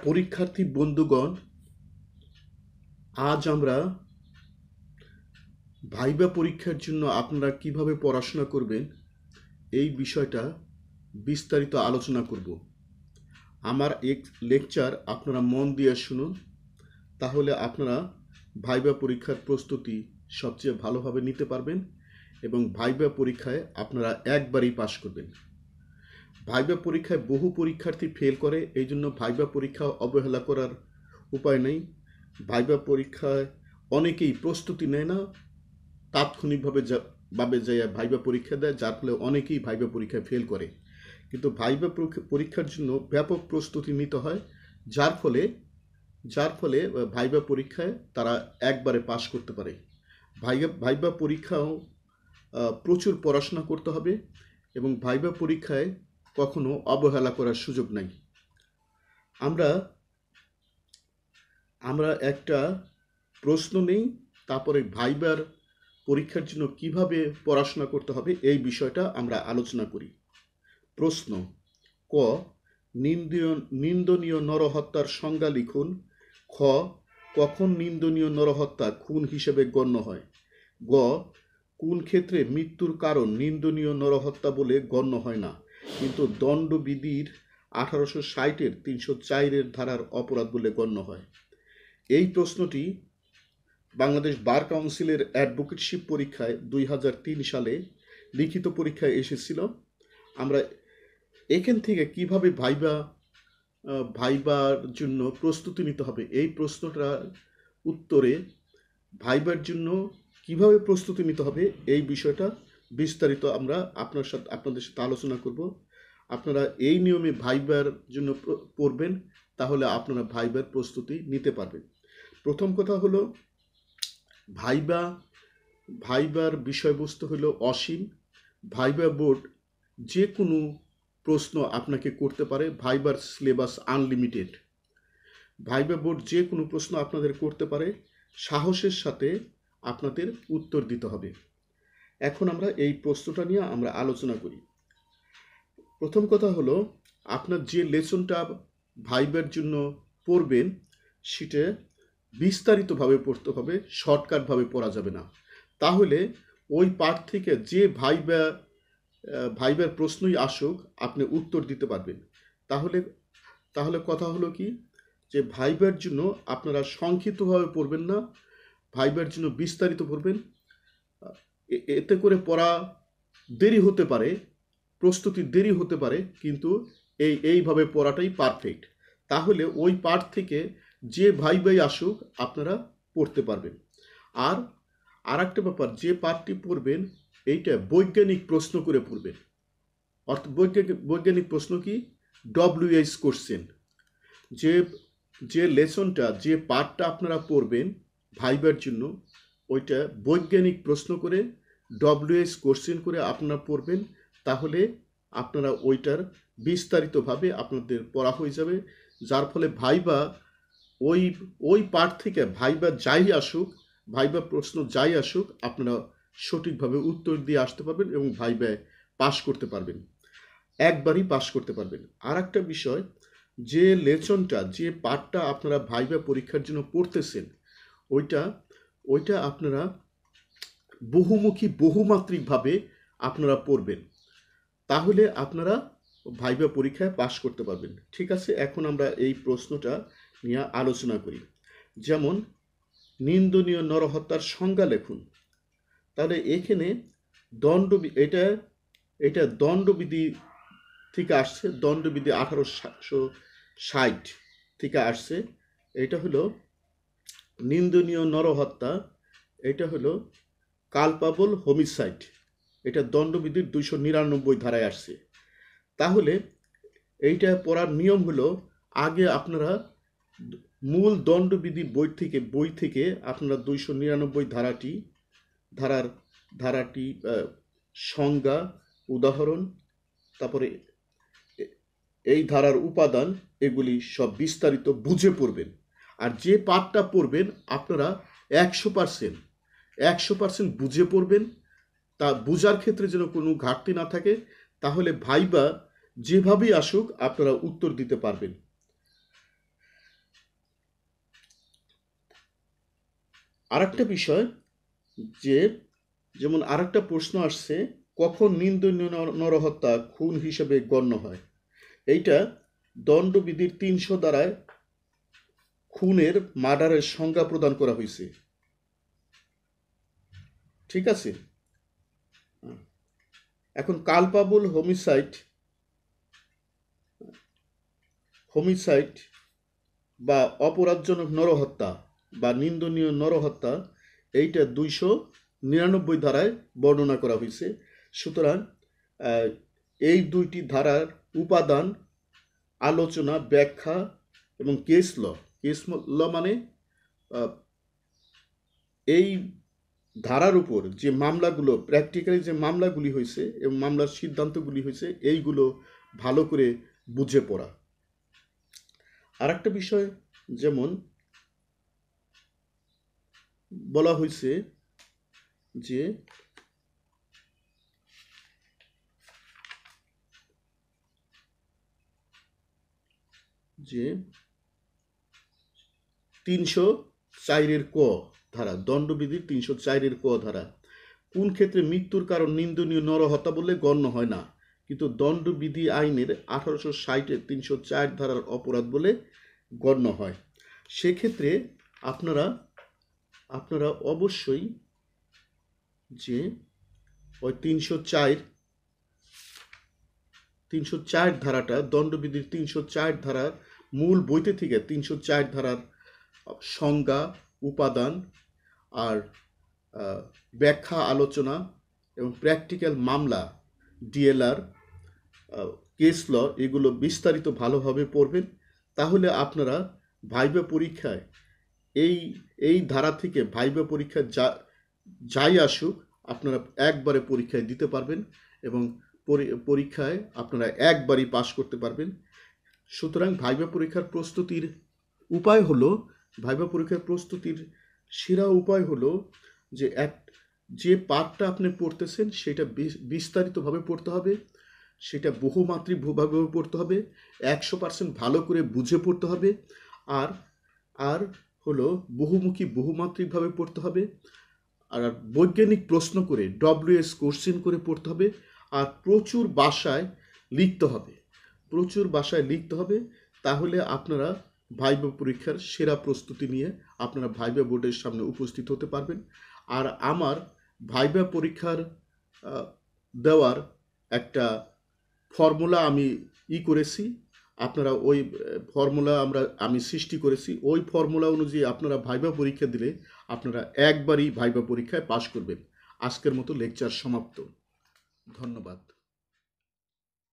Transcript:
পরীক্ষার্থী বন্ধুগণ, আজ আমরা ভাইবা পরীক্ষার জন্য আপনারা কিভাবে পড়াশোনা করবেন এই বিষয়টা বিস্তারিত আলোচনা করব। আমার এক লেকচার আপনারা মন দিয়ে শুনুন, তাহলে আপনারা ভাইবা পরীক্ষার প্রস্তুতি সবচেয়ে ভালোভাবে নিতে পারবেন এবং ভাইবা পরীক্ষায় আপনারা একবারই পাশ করবেন। ভাইবা পরীক্ষায় বহু পরীক্ষার্থী ফেল করে, এই জন্য ভাইবা পরীক্ষা অবহেলা করার উপায় নেই। ভাইবা পরীক্ষায় অনেকেই প্রস্তুতি নেয় না, তাৎক্ষণিকভাবে যাইয়া ভাইবা পরীক্ষা দেয়, যার ফলে অনেকেই ভাইবা পরীক্ষায় ফেল করে। কিন্তু ভাইবা পরীক্ষার জন্য ব্যাপক প্রস্তুতি নিতে হয়, যার ফলে ভাইবা পরীক্ষায় তারা একবারে পাশ করতে পারে। ভাইবা পরীক্ষাও প্রচুর পড়াশোনা করতে হবে এবং ভাইবা পরীক্ষায় কখনো অবহেলা করার সুযোগ নাই। আমরা একটা প্রশ্ন নেই, তারপরে ভাইবার পরীক্ষার জন্য কিভাবে পড়াশোনা করতে হবে এই বিষয়টা আমরা আলোচনা করি। প্রশ্ন ক, নিন্দনীয় নরহত্যার সংজ্ঞা লিখুন। খ, কখন নিন্দনীয় নরহত্যা খুন হিসেবে গণ্য হয়? গ, কোন ক্ষেত্রে মৃত্যুর কারণ নিন্দনীয় নরহত্যা বলে গণ্য হয় না, কিন্তু দণ্ডবিধির 1860-এর 304-এর ধারার অপরাধ বলে গণ্য হয়? এই প্রশ্নটি বাংলাদেশ বার কাউন্সিলের অ্যাডভোকেটশিপ পরীক্ষায় 2003 সালে লিখিত পরীক্ষায় এসেছিল। আমরা এখান থেকে কিভাবে ভাইবার জন্য প্রস্তুতি নিতে হবে এই প্রশ্নটার উত্তরে ভাইবার জন্য কিভাবে প্রস্তুতি নিতে হবে এই বিষয়টা বিস্তারিত আমরা আপনাদের সাথে আলোচনা করব। আপনারা এই নিয়মে ভাইবার জন্য পড়বেন, তাহলে আপনারা ভাইবার প্রস্তুতি নিতে পারবেন। প্রথম কথা হলো, ভাইবার বিষয়বস্তু হলো অসীম। ভাইবা বোর্ড যে কোনো প্রশ্ন আপনাকে করতে পারে। ভাইবার সিলেবাস আনলিমিটেড। ভাইবা বোর্ড যে কোনো প্রশ্ন আপনাদের করতে পারে, সাহসের সাথে আপনাদের উত্তর দিতে হবে। এখন আমরা এই প্রশ্নটা নিয়ে আমরা আলোচনা করি। প্রথম কথা হলো, আপনার যে লেসনটা ভাইবার জন্য পড়বেন সেটা বিস্তারিতভাবে পড়তে হবে, শর্টকাটভাবে পড়া যাবে না। তাহলে ওই পাঠ থেকে যে ভাইবার প্রশ্নই আসুক আপনি উত্তর দিতে পারবেন। তাহলে কথা হলো কি, যে ভাইবার জন্য আপনারা সংক্ষিপ্তভাবে পড়বেন না, ভাইবার জন্য বিস্তারিত পড়বেন। এতে করে পড়া দেরি হতে পারে, প্রস্তুতি দেরি হতে পারে, কিন্তু এইভাবে পড়াটাই পারফেক্ট। তাহলে ওই পাঠ থেকে যে ভাইবাই আসুক আপনারা পড়তে পারবেন। আর একটা ব্যাপার, যে পাঠটি পড়বেন এইটা বৈজ্ঞানিক প্রশ্ন করে পড়বেন। অর্থাৎ বৈজ্ঞানিক প্রশ্ন কি? WH question. যে লেসনটা, যে পাঠটা আপনারা পড়বেন ভাইবার জন্য, ওইটা বৈজ্ঞানিক প্রশ্ন করে WH কোশ্চেন করে আপনারা পড়বেন। তাহলে আপনারা ওইটার বিস্তারিতভাবে আপনাদের পড়া হয়ে যাবে, যার ফলে ভাইবা ওই পাঠ থেকে ভাইবা যাই আসুক, ভাইবা প্রশ্ন যাই আসুক, আপনারা সঠিকভাবে উত্তর দিয়ে আসতে পারবেন এবং ভাইবায় পাশ করতে পারবেন, একবারই পাশ করতে পারবেন। আর একটা বিষয়, যে লেসনটা, যে পাঠটা আপনারা ভাইবা পরীক্ষার জন্য পড়তেছেন, ওইটা আপনারা বহুমুখী বহুমাত্রিকভাবে আপনারা পড়বেন, তাহলে আপনারা ভাইবা পরীক্ষায় পাশ করতে পারবেন। ঠিক আছে, এখন আমরা এই প্রশ্নটা নিয়ে আলোচনা করি। যেমন, নিন্দনীয় নরহত্যার সংজ্ঞা লিখুন। তাহলে এখানে এটা দণ্ডবিধি থেকে আসছে, দণ্ডবিধি 1860 থেকে আসছে। এটা হলো নিন্দনীয় নরহত্যা, এটা হলো কালপাবল হোমিসাইড, এটা দণ্ডবিধির 299 ধারায় আসছে। তাহলে এইটা পড়ার নিয়ম হলো, আগে আপনারা মূল দণ্ডবিধি বই থেকে আপনারা 299 ধারাটি সংজ্ঞা, উদাহরণ, তারপরে এই ধারার উপাদান, এগুলি সব বিস্তারিত বুঝে পড়বেন। আর যে পাঠটা পড়বেন আপনারা 100% বুঝে পড়বেন, তা বুঝার ক্ষেত্রে যেন কোনো ঘাটতি না থাকে, তাহলে ভাইবা যেভাবেই আসুক আপনারা উত্তর দিতে পারবেন। আরেকটা বিষয় যে যেমন আরেকটা প্রশ্ন আসছে, কখন নিন্দনীয় নরহত্যা খুন হিসেবে গণ্য হয়? এইটা দণ্ডবিধির 300 ধারায় খুনের মার্ডারের সংজ্ঞা প্রদান করা হয়েছে। ঠিক আছে? এখন কালপাবল হোমিসাইড বা অপরাধজনক নরহত্যা বা নিন্দনীয় নরহত্যা এইটা 299 ধারায় বর্ণনা করা হয়েছে। সুতরাং এই দুইটি ধারার উপাদান, আলোচনা, ব্যাখ্যা এবং কেস ল মানে এই ধারার উপর যে মামলাগুলো, প্র্যাকটিক্যালি যে মামলাগুলি হয়েছে এবং মামলার সিদ্ধান্তগুলি হয়েছে, এইগুলো ভালো করে বুঝে পড়া। আর একটা বিষয় যেমন বলা হয়েছে যে যে 304 ক ধারা, দণ্ডবিধির 304 ক ধারা, কোন ক্ষেত্রে মৃত্যুর কারণ নিন্দনীয় নরহত্যা বলে গণ্য হয় না, কিন্তু দণ্ডবিধি আইনের 1860 304 ধারার অপরাধ বলে গণ্য হয়। সেক্ষেত্রে আপনারা অবশ্যই যে ওই 304 ধারাটা, দণ্ডবিধির 304 ধারার মূল বইতে থেকে 304 ধারার সংজ্ঞা, উপাদান আর ব্যাখ্যা, আলোচনা এবং প্র্যাকটিক্যাল মামলা, ডিএলআর, কেস ল, এগুলো বিস্তারিত ভালোভাবে পড়বেন। তাহলে আপনারা ভাইবা পরীক্ষায় এই ধারা থেকে ভাইবা পরীক্ষায় যাই আসুক, আপনারা একবারে পরীক্ষায় দিতে পারবেন এবং পরীক্ষায় আপনারা একবারই পাশ করতে পারবেন। সুতরাং ভাইবা পরীক্ষার প্রস্তুতির সেরা উপায় হলো যে পাঠটা আপনি পড়তেছেন সেটা বিস্তারিতভাবে পড়তে হবে, সেটা বহুমাত্রিকভাবে পড়তে হবে, 100% ভালো করে বুঝে পড়তে হবে, আর হলো বহুমাত্রিকভাবে পড়তে হবে, আর বৈজ্ঞানিক প্রশ্ন করে WS কোশ্চেন করে পড়তে হবে, আর প্রচুর ভাষায় লিখতে হবে। তাহলে আপনারা ভাইবা পরীক্ষার সেরা প্রস্তুতি নিয়ে আপনারা ভাইবা বোর্ডের সামনে উপস্থিত হতে পারবেন। আর আমার ভাইবা পরীক্ষার দেওয়ার একটা ফর্মুলা আমি করেছি, আপনারা ওই ফর্মুলা আমি সৃষ্টি করেছি। ওই ফর্মুলা অনুযায়ী আপনারা ভাইবা পরীক্ষা দিলে আপনারা একবারই ভাইবা পরীক্ষায় পাশ করবেন। আজকের মতো লেকচার সমাপ্ত। ধন্যবাদ।